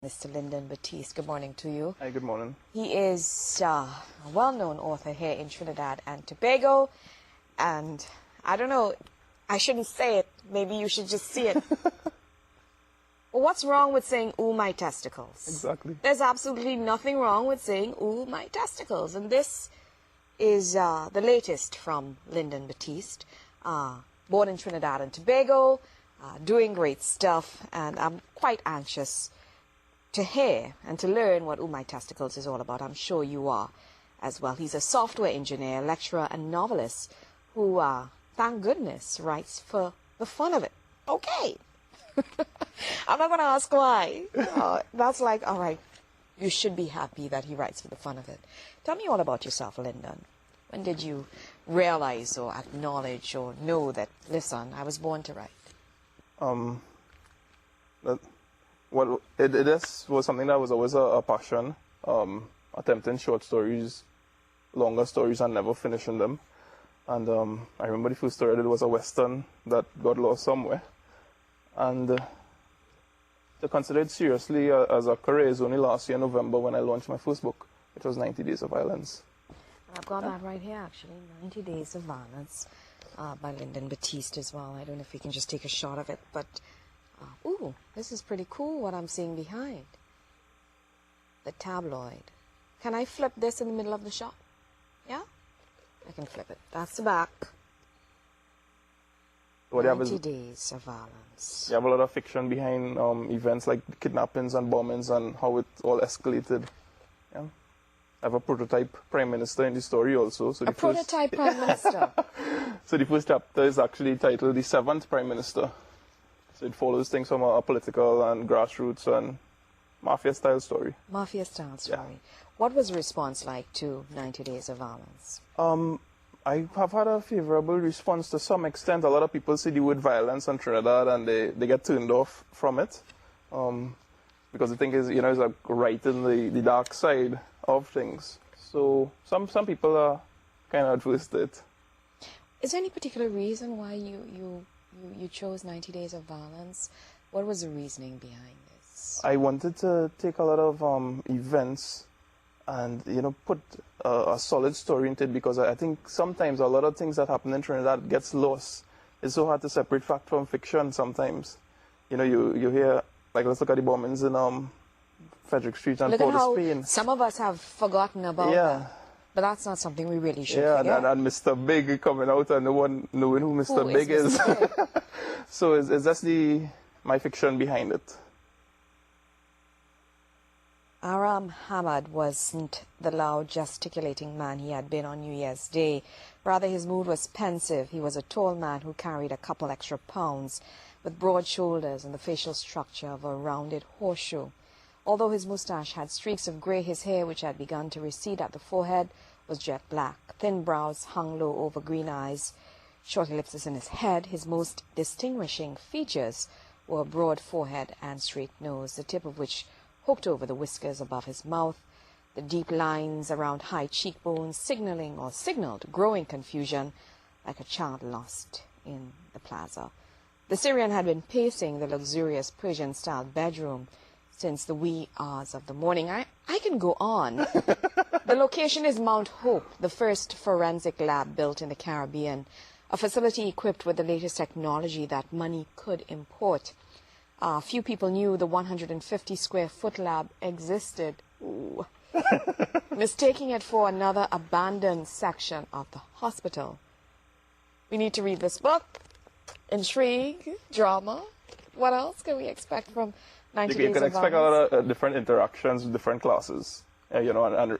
Mr. Lyndon Baptiste. Good morning to you. Hi, good morning. He is a well-known author here in Trinidad and Tobago, and I don't know, I shouldn't say it, maybe you should just see it. Well, what's wrong with saying, ooh, my testicles? Exactly. There's absolutely nothing wrong with saying, ooh, my testicles. And this is the latest from Lyndon Baptiste, born in Trinidad and Tobago, doing great stuff, and I'm quite anxious to hear and to learn what Ooh, My Testicles is all about. I'm sure you are as well. He's a software engineer, lecturer, and novelist who, thank goodness, writes for the fun of it. Okay. I'm not going to ask why. That's like, all right, you should be happy that he writes for the fun of it. Tell me all about yourself, Lyndon. When did you realize or acknowledge or know that, listen, I was born to write? Well, it was something that was always a passion, attempting short stories, longer stories, and never finishing them. And I remember the first story I did was a Western that got lost somewhere. And to consider it seriously as a career is only last year, November, when I launched my first book. It was 90 Days of Violence. I've got that right here, actually, 90 Days of Violence by Lyndon Baptiste as well. I don't know if we can just take a shot of it, but... ooh, this is pretty cool what I'm seeing behind. The tabloid. Can I flip this in the middle of the shot? Yeah? I can flip it. That's the back. What 90 Days of Violence. You have a lot of fiction behind events like kidnappings and bombings and how it all escalated. Yeah. I have a prototype prime minister in the story also. So prototype prime minister? So the first chapter is actually titled The Seventh Prime Minister. So it follows things from a political and grassroots and mafia-style story. Mafia-style story. Yeah. What was the response like to 90 Days of Violence? I have had a favorable response to some extent. A lot of people see the word violence on Trinidad and they get turned off from it. Because the thing is, you know, it's like right in the dark side of things. So some people are kind of adverse to it. Is there any particular reason why you chose 90 Days of Violence? What was the reasoning behind this? I wanted to take a lot of events and, you know, put a solid story into it, because I think sometimes a lot of things that happen in Trinidad gets lost. It's so hard to separate fact from fiction sometimes. You know, you hear, like, let's look at the bombings in Frederick Street and Port of Spain. Some of us have forgotten about that. But that's not something we really should forget. And Mr. Big coming out and no one knowing who Mr. Big is. So it's just my fiction behind it. Aram Hamad wasn't the loud, gesticulating man he had been on New Year's Day. Rather, his mood was pensive. He was a tall man who carried a couple extra pounds, with broad shoulders and the facial structure of a rounded horseshoe. Although his moustache had streaks of grey, his hair, which had begun to recede at the forehead, was jet black. Thin brows hung low over green eyes, short ellipses in his head. His most distinguishing features were a broad forehead and straight nose, the tip of which hooked over the whiskers above his mouth, the deep lines around high cheekbones signaled growing confusion, like a child lost in the plaza. The Syrian had been pacing the luxurious Persian-style bedroom since the wee hours of the morning. I can go on. The location is Mount Hope, the first forensic lab built in the Caribbean, a facility equipped with the latest technology that money could import. Few people knew the 150-square-foot lab existed. Ooh. Mistaking it for another abandoned section of the hospital. We need to read this book. Intrigue, drama. What else can we expect from 90 Days of Violence? You can expect a lot of different interactions with different classes, you know, and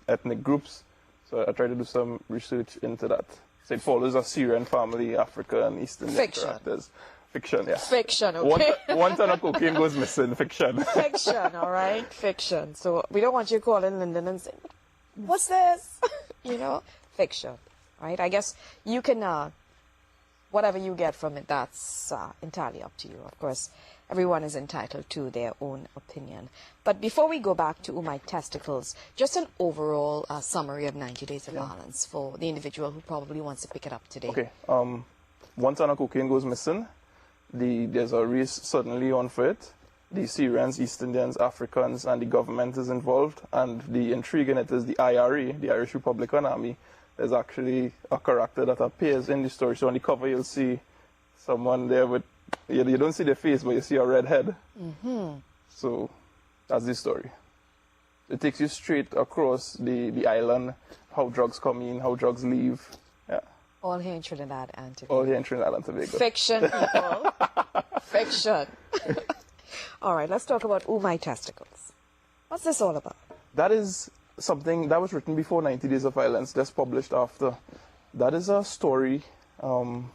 ethnic groups. So I tried to do some research into that. So it follows a Syrian family, Africa and Eastern characters. Fiction, yeah. Fiction, okay. One ton of cocaine goes missing, fiction. Fiction, all right, fiction. So we don't want you calling Lyndon and saying, what's this? You know, fiction, right? I guess you can, whatever you get from it, that's entirely up to you. Of course, everyone is entitled to their own opinion. But before we go back to Ooh, My Testicles, just an overall summary of 90 Days of Violence for the individual who probably wants to pick it up today. Okay, 1 ton of cocaine goes missing. There's a race suddenly on for it. the Syrians, East Indians, Africans, and the government is involved. And the intrigue in it is the IRA, the Irish Republican Army. There's actually a character that appears in the story. So on the cover, you'll see someone there with, you don't see their face, but you see a red head. So that's the story. It takes you straight across the island, how drugs come in, how drugs leave. Yeah. All here in Trinidad and Tobago. All here in Trinidad and Tobago. Fiction, people. Fiction. All right, let's talk about My Testicles. What's this all about? That is something that was written before 90 Days of Violence, just published after. That is a story of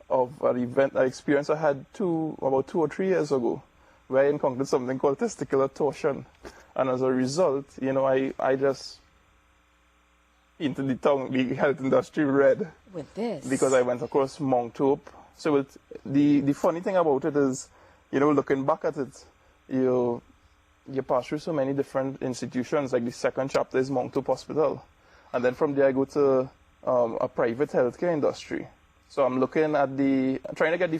an event, an experience I had about 2 or 3 years ago, where I encountered something called testicular torsion. And as a result, you know, I just painted the health industry red. With this? Because I went across Montauk. So the funny thing about it is, you know, looking back at it, you pass through so many different institutions. Like the second chapter is Montauk Hospital. And then from there I go to a private healthcare industry. So I'm looking at trying to get the